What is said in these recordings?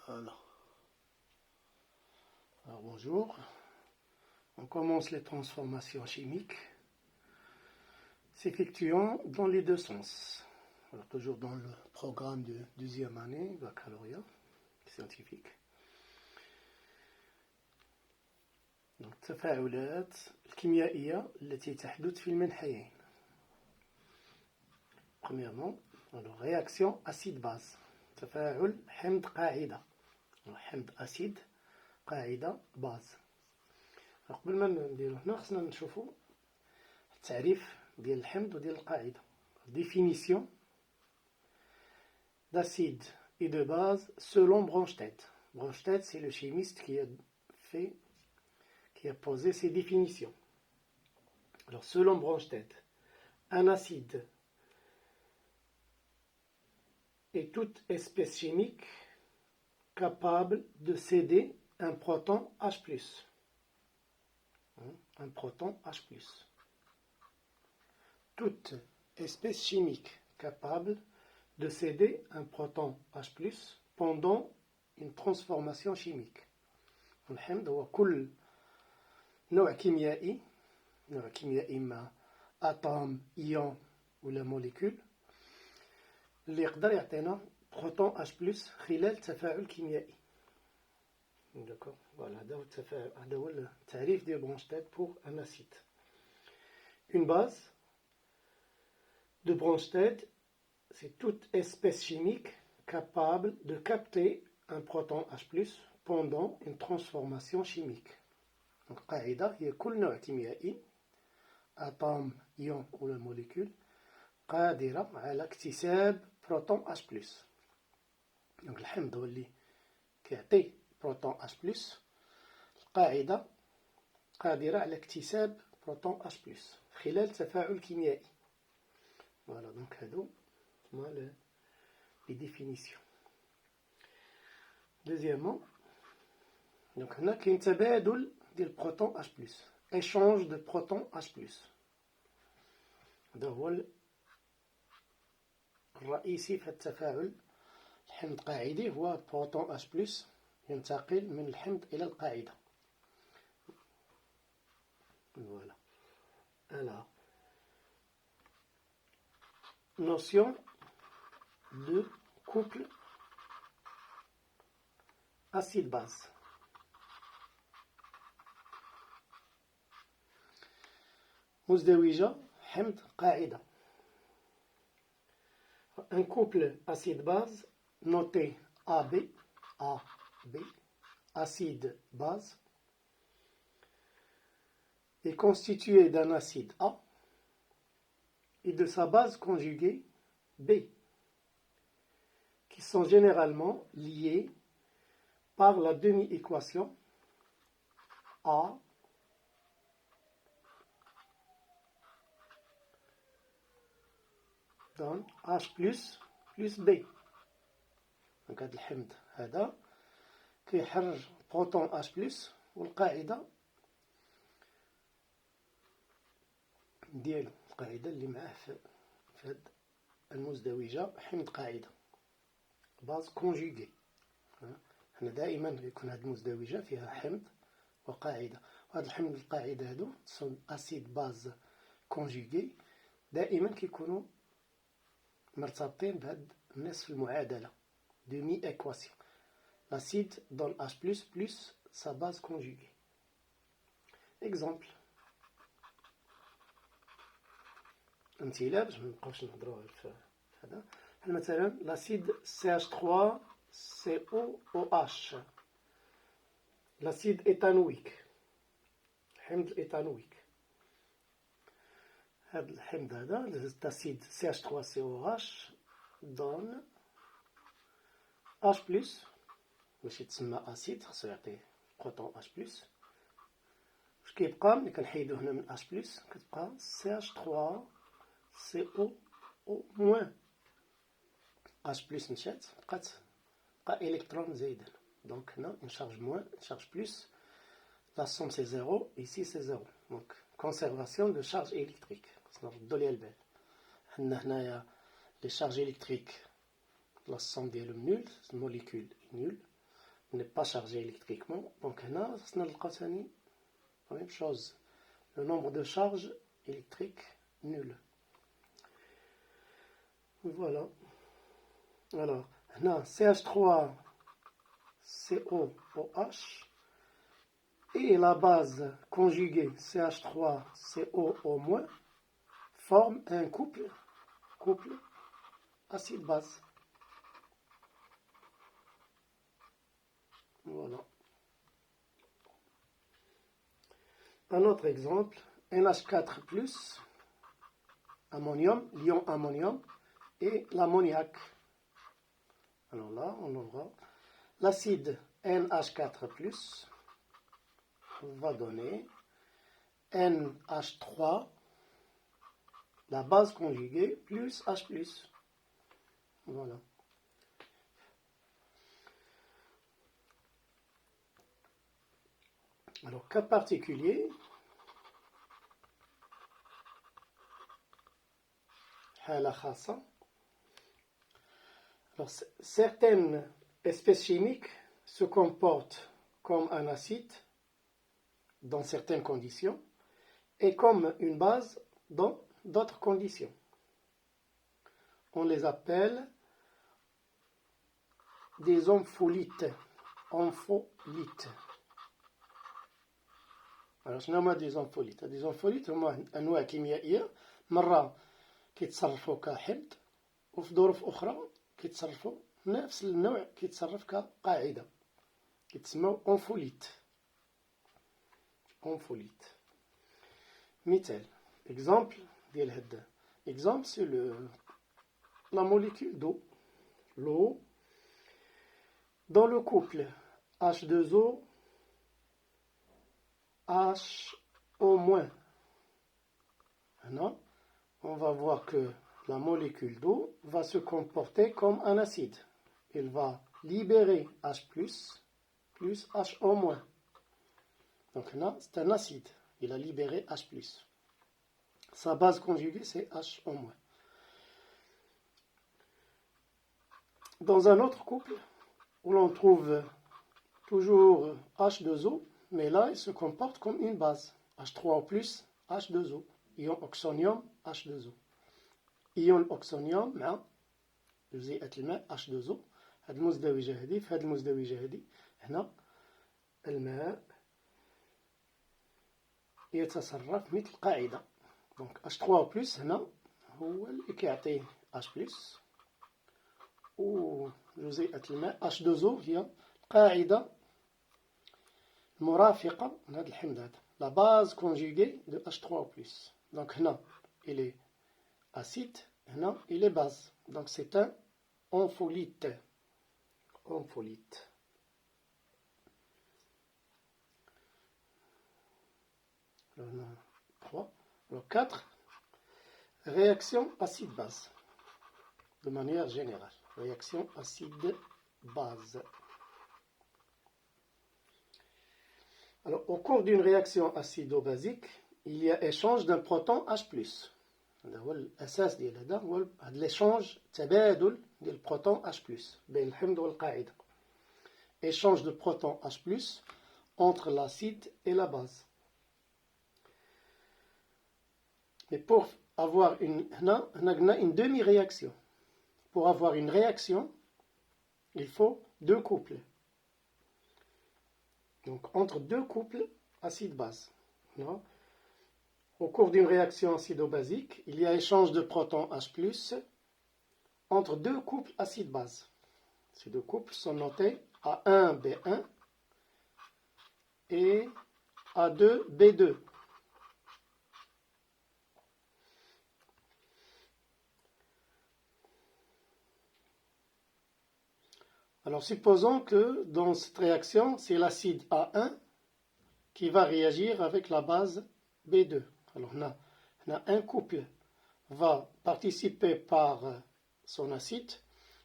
Voilà. Alors bonjour. On commence les transformations chimiques s'effectuant dans les deux sens. Alors toujours dans le programme de deuxième année, baccalauréat scientifique. Donc التفاعلات الكيميائية التي تحدث في المنحيين. Premièrement, alors réaction acide-base. تفاعل حمض قاعدة. حمض أسيد قاعدة باز. قبل ما نديرو هنا خصنا نشوفو التعريف ديال الحمض وديال القاعدة. Définition d'acide et de base selon Bronsted. Bronsted, c'est le chimiste qui a posé ces définitions. Alors selon Bronsted, un acide est toute espèce chimique capable de céder un proton H+. Un proton H+. Toute espèce chimique capable de céder un proton H+, pendant une transformation chimique. الحمض هو كل نوع كيميائي إما أتوم إيون ولا موليكول اللي يقدر يعطينا بروتون H+ خلال تفاعل كيميائي. D'accord. Voilà, هذا هو التعريف ديال Bronsted pour un acide. Une base de Bronsted, c'est toute espèce chimique capable de capter un proton H+ pendant une transformation chimique. Donc قاعدة هي كل نوع كيميائي أتوم إيون ولا موليكول قادرة على اكتساب بروتون H+. Donc الحمض هو اللي كيعطي بروتون H+. القاعدة قادرة على اكتساب بروتون H+ خلال تفاعل كيميائي. Voilà, donc هادو هما les définitions. Deuxièmement, donc هنا كاين تبادل ديال بروتون H+. échange de proton H+. هذا هو الرئيسي في التفاعل. الحمض قاعدي هو بروتون H+ ينتقل من الحمض إلى القاعدة. Voilà. Alors, notion de couple acide-base. مزدوجة حمض قاعدة. Un couple acide-base noté AB, acide-base, est constitué d'un acide A et de sa base conjuguée B, qui sont généralement liés par la demi-équation A donne H plus B. Donc هذا الحمض هذا كيحرر بروتون H+ والقاعدة ديالو القاعدة اللي معاه في هاد المزدوجة حمض قاعدة باز كونجوغي. هنا دائما يكون هاد المزدوجة فيها حمض وقاعدة، وهاد الحمض القاعدة هادو سون أسيد باز كونجوغي دائما كيكونوا مرتبطين بهاد النصف المعادلة demi équation. L'acide donne H+, plus sa base conjuguée. Exemple. امثله باش ما نبقاوش نهضروا في هذا. مثلا l'acide CH3COOH, l'acide éthanoïque, الحمض الإيثانويك. هذا الحمض هذا l'acide CH3COOH donne H+, باش يتسمى أسيد خاصو يعطي بروتون H+. واش كيبقى ملي كنحيدو هنا من H+, كتبقى CH3COO-. H+ مشات بقى électron زايد. Donc هنا une charge moins, une charge plus. La somme c'est 0, ici c'est 0. Donc conservation de charge électrique. خصنا نردو ليها البال. هنايا les charges électriques la somme ديالهم nul, le molécule est nul. n'est pas chargé électriquement. Donc là, c'est la même chose. Le nombre de charges électriques nul. Voilà. Alors, là, CH3, COOH et la base conjuguée CH3, COO- forment un couple acide-base. Voilà. Un autre exemple, NH4+, ammonium, l'ion ammonium, et l'ammoniac. Alors là, on aura l'acide NH4+, va donner NH3, la base conjuguée, plus H+. Voilà. Alors, cas particulier, alors, certaines espèces chimiques se comportent comme un acide dans certaines conditions et comme une base dans d'autres conditions. On les appelle des ampholites. Alors شنو هما دي زونفوليت؟ دي زونفوليت هما انواع كيميائيه مره كيتصرفوا كحمض وفي ظروف اخرى كيتصرفوا نفس النوع كيتصرف كقاعده كيتسموا اونفوليت. مثال exemple ديال هاد exemple c'est la molécule d'eau, l'eau dans le couple H2O HO-. Maintenant, on va voir que la molécule d'eau va se comporter comme un acide. Elle va libérer H+, plus HO-. Donc là, c'est un acide. Il a libéré H+. Sa base conjuguée, c'est HO-. Dans un autre couple, où l'on trouve toujours H2O, mais là, il se comporte comme une base. H3O+, H2O. Ion oxonium, H2O. Ion oxonium مع جزيئة الماء H2O. هذا المزدوجة هذه في هذه المزدوجة هذه هنا الماء يتصرف مثل قاعدة. دونك H3O+ هنا هو اللي كيعطيه H+. وجزيئة الماء H2O هي قاعدة مرافقة لهذا الحمض هذا. La base conjuguée de H3O+. Donc هنا il est acide, هنا il est base. Donc c'est un ampholite. Alors, 3. Alors 4. Réaction acide-base. De manière générale. Réaction acide-base. Alors, au cours d'une réaction acido-basique, il y a échange d'un proton H+. هذا هو الأساس ديال هذا هو هذا l'échange تبادل ديال البروتون H+ بين الحمض والقاعدة. Échange de proton H+ entre l'acide et la base. Mais pour avoir une demi-réaction. Pour avoir une réaction, il faut deux couples. Donc entre deux couples acide-base. Au cours d'une réaction acido-basique, il y a échange de protons H+, entre deux couples acide-base. Ces deux couples sont notés A1B1 et A2B2. Alors supposons que dans cette réaction, c'est l'acide A1 qui va réagir avec la base B2. Alors on a un couple va participer par son acide,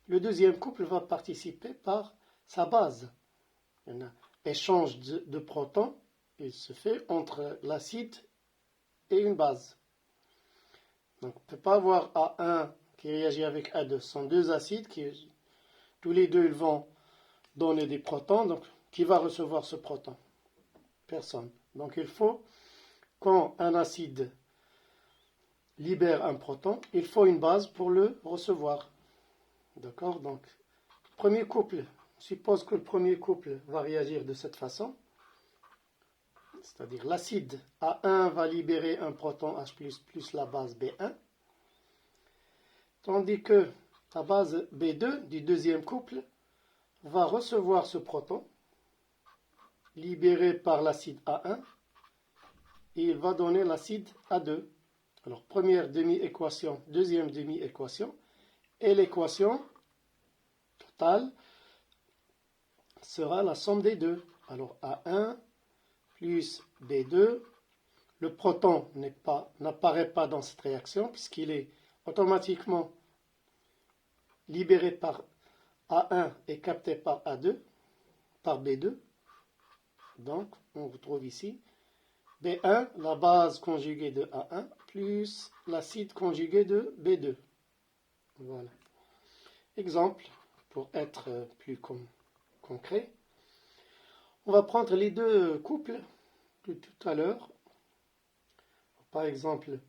le deuxième couple va participer par sa base. Un échange de protons, il se fait entre l'acide et une base. Donc on ne peut pas avoir A1 qui réagit avec A2. Ce sont deux acides qui, tous les deux, ils vont donner des protons. Donc, qui va recevoir ce proton? Personne. Donc, il faut, quand un acide libère un proton, il faut une base pour le recevoir. D'accord? Donc, premier couple, on suppose que le premier couple va réagir de cette façon. C'est-à-dire l'acide A1 va libérer un proton H+, plus la base B1. Tandis que la base B2 du deuxième couple va recevoir ce proton libéré par l'acide A1 et il va donner l'acide A2. Alors, première demi-équation, deuxième demi-équation, et l'équation totale sera la somme des deux. Alors, A1 plus B2, le proton n'apparaît pas dans cette réaction puisqu'il est automatiquement libéré par A1 et capté par A2, par B2. Donc, on retrouve ici B1, la base conjuguée de A1, plus l'acide conjugué de B2. Voilà. Exemple, pour être plus concret, on va prendre les deux couples de tout à l'heure. Par exemple,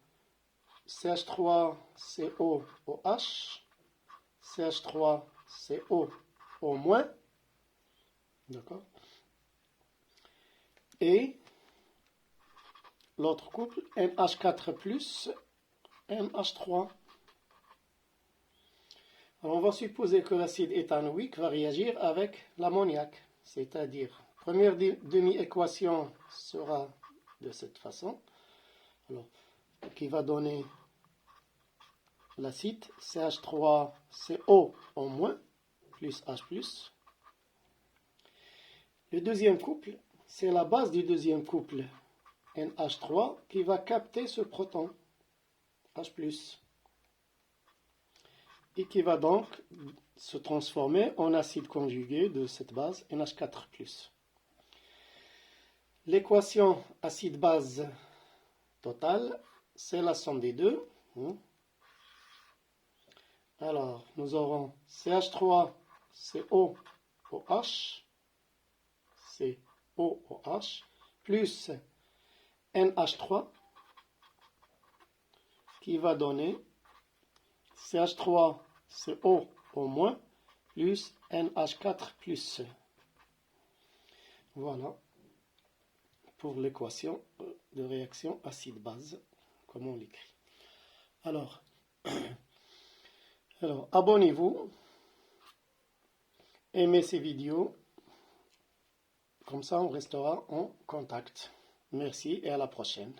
CH3COOH, CH3COO-, d'accord, et l'autre couple, NH4 plus NH3. Alors on va supposer que l'acide éthanoïque va réagir avec l'ammoniac, c'est-à-dire, première demi-équation sera de cette façon, alors, qui va donner l'acide CH3CO en-, plus H+. Le deuxième couple, c'est la base du deuxième couple, NH3, qui va capter ce proton, H+, et qui va donc se transformer en acide conjugué de cette base, NH4+. L'équation acide-base totale, c'est la somme des deux. Alors, nous aurons CH3COOH, COOH, plus NH3, qui va donner CH3CO-, plus NH4+. Voilà pour l'équation de réaction acide-base, comme on l'écrit. Alors abonnez-vous, aimez ces vidéos, comme ça on restera en contact. Merci et à la prochaine.